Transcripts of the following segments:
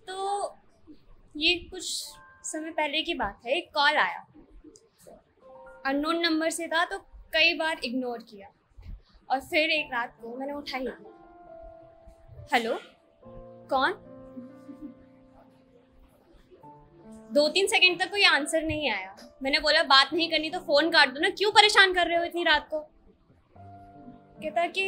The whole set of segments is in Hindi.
तो ये कुछ समय पहले की बात है, एक कॉल आया, अननोन नंबर से था, तो कई बार इग्नोर किया और फिर एक रात को मैंने उठाई। हेलो, कौन? 2-3 सेकंड तक कोई आंसर नहीं आया। मैंने बोला बात नहीं करनी तो फोन काट दो ना, क्यों परेशान कर रहे हो इतनी रात को? कहता कि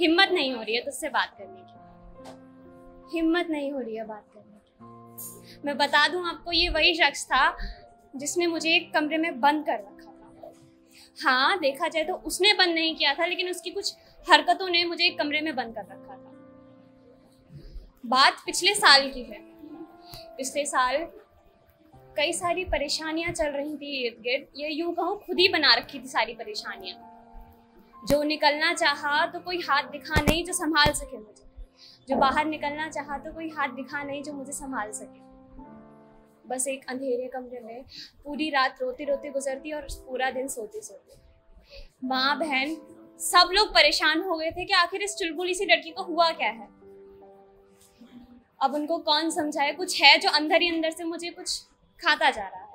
हिम्मत नहीं हो रही है तुझसे बात करने की, हिम्मत नहीं हो रही है बात करने की। मैं बता दूं आपको, ये वही शख्स था जिसने मुझे एक कमरे में बंद कर रखा था। हाँ, देखा जाए तो उसने बंद नहीं किया था, लेकिन उसकी कुछ हरकतों ने मुझे एक कमरे में बंद कर रखा था। बात पिछले साल की है। पिछले साल कई सारी परेशानियां चल रही थी इर्द गिर्द, ये यूं कहूँ खुद ही बना रखी थी सारी परेशानियां। जो निकलना चाहा तो कोई हाथ दिखा नहीं जो संभाल सके मुझे, जो बाहर निकलना चाहा तो कोई हाथ दिखा नहीं जो मुझे संभाल सके। बस एक अंधेरे कमरे में पूरी रात रोते रोते गुजरती और पूरा दिन सोते सोते। माँ बहन सब लोग परेशान हो गए थे कि आखिर इस चुलबुली सी लड़की को हुआ क्या है। अब उनको कौन समझाए, कुछ है जो अंदर ही अंदर से मुझे कुछ खाता जा रहा है।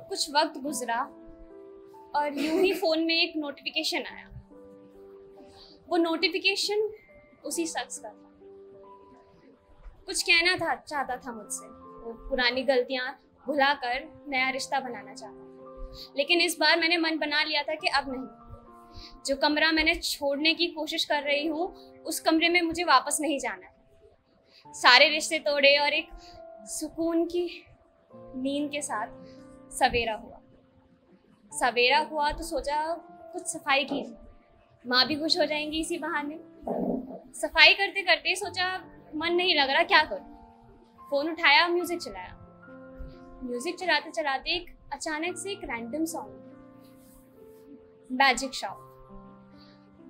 कुछ वक्त गुजरा और यूं ही फोन में एक नोटिफिकेशन आया। वो नोटिफिकेशन उसी शख्स का था। कुछ कहना था, चाहता था मुझसे, वो पुरानी गलतियां भुलाकर नया रिश्ता बनाना चाहता था। लेकिन इस बार मैंने मन बना लिया था कि अब नहीं। जो कमरा मैंने छोड़ने की कोशिश कर रही हूँ, उस कमरे में मुझे वापस नहीं जाना है। सारे रिश्ते तोड़े और एक सुकून की नींद के साथ सवेरा हुआ। सवेरा हुआ तो सोचा कुछ सफाई की, माँ भी खुश हो जाएंगी इसी बहाने। सफाई करते करते सोचा मन नहीं लग रहा, क्या करूं। फोन उठाया, म्यूजिक चलाया। म्यूजिक चलाते चलाते एक अचानक से एक रैंडम सॉन्ग, मैजिक शॉप।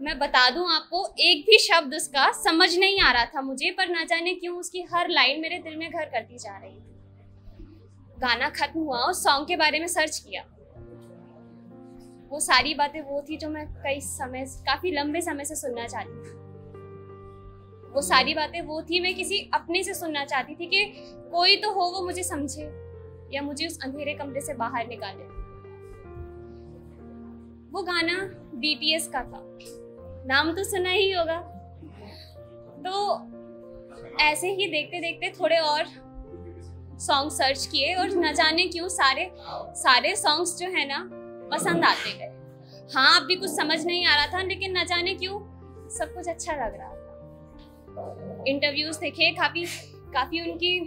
मैं बता दूं आपको, एक भी शब्द उसका समझ नहीं आ रहा था मुझे, पर ना जाने क्यों उसकी हर लाइन मेरे दिल में घर करती जा रही थी। गाना खत्म हुआ, उस सॉन्ग के बारे में सर्च किया। वो सारी बातें वो थी जो मैं काफी लंबे समय से सुनना चाहती थी। वो सारी बातें वो थी मैं किसी अपने से सुनना चाहती थी कि कोई तो हो वो मुझे समझे या मुझे उस अंधेरे कमरे से बाहर निकाले। वो गाना BTS का था, नाम तो सुना ही होगा। तो ऐसे ही देखते देखते थोड़े और सॉन्ग सर्च किए और न जाने क्यों सारे सॉन्ग्स जो है ना पसंद आते गए। हाँ, अब भी कुछ समझ नहीं आ रहा था, लेकिन न जाने क्यों सब कुछ अच्छा लग रहा था। इंटरव्यूज देखे, काफी उनकी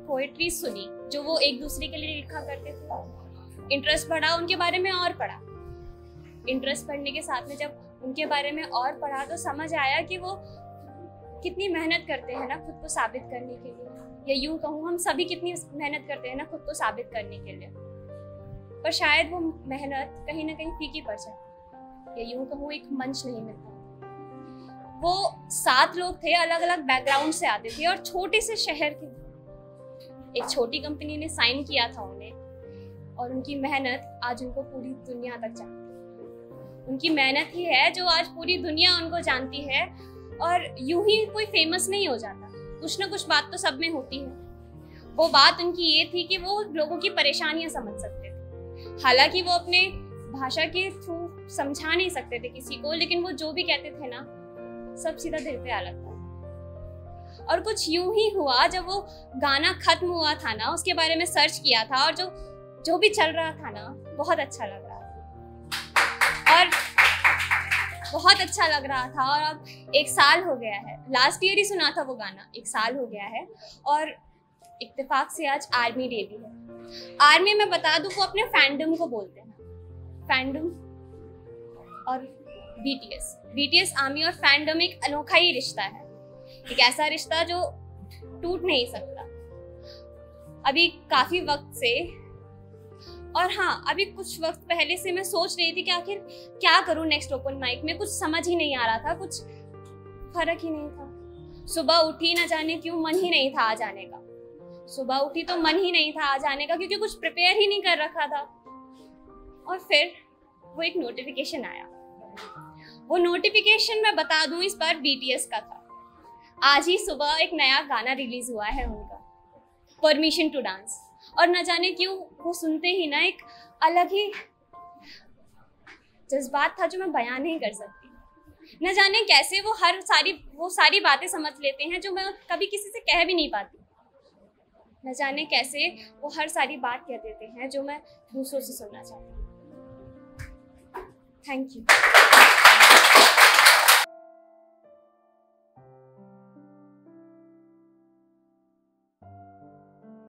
पोएट्री सुनी जो वो एक दूसरे के लिए लिखा करते थे। इंटरेस्ट बढ़ा उनके बारे में और पढ़ा। इंटरेस्ट पढ़ने के साथ में जब उनके बारे में और पढ़ा तो समझ आया कि वो कितनी मेहनत करते हैं ना खुद को साबित करने के लिए, या यूं कहूँ हम सभी कितनी मेहनत करते हैं ना खुद को साबित करने के लिए, पर शायद वो मेहनत कहीं ना कहीं फीकी पड़ जाती, या यूं कहूँ एक मंच नहीं मिलता। वो 7 लोग थे, अलग अलग बैकग्राउंड से आते थे और छोटे से शहर के। एक छोटी कंपनी ने साइन किया था उन्हें, और उनकी मेहनत आज उनको पूरी दुनिया तक जानती है। उनकी मेहनत ही है जो आज पूरी दुनिया उनको जानती है। और यूं ही कोई फेमस नहीं हो जाता, कुछ ना कुछ बात तो सब में होती है। वो बात उनकी ये थी कि वो लोगों की परेशानियां समझ सकते थे। हालांकि वो अपने भाषा के थ्रू समझा नहीं सकते थे किसी को, लेकिन वो जो भी कहते थे ना सब सीधा दिल पे आ लगता। और कुछ यूं ही हुआ, जब वो गाना खत्म हुआ था ना, उसके बारे में सर्च किया था और जो भी चल रहा था ना बहुत अच्छा लग रहा था, और बहुत अच्छा लग रहा था। और अब 1 साल हो गया है, लास्ट ईयर ही सुना था वो गाना, 1 साल हो गया है। और इत्तेफाक से आज आर्मी डे भी है। आर्मी में बता दूं वो अपने फैंडम को बोलते हैं, फैंडम और BTS आर्मी और फैंडम एक अनोखा ही रिश्ता है, एक ऐसा रिश्ता जो टूट नहीं सकता। अभी काफी वक्त से, और हाँ अभी कुछ वक्त पहले से मैं सोच रही थी कि आखिर क्या करूं नेक्स्ट ओपन माइक में, कुछ समझ ही नहीं आ रहा था, कुछ फर्क ही नहीं था। सुबह उठी, ना जाने क्यों मन ही नहीं था आ जाने का। सुबह उठी तो मन ही नहीं था आ जाने का, क्योंकि कुछ प्रिपेयर ही नहीं कर रखा था। और फिर वो एक नोटिफिकेशन आया। वो नोटिफिकेशन मैं बता दूं इस बार BTS का था। आज ही सुबह एक नया गाना रिलीज हुआ है उनका, परमिशन टू डांस, और न जाने क्यों वो सुनते ही ना एक अलग ही जज्बात था जो मैं बयान नहीं कर सकती। न जाने कैसे वो सारी बातें समझ लेते हैं जो मैं कभी किसी से कह भी नहीं पाती। न जाने कैसे वो हर सारी बात कह देते हैं जो मैं दूसरों से सुनना चाहती हूँ। Thank you.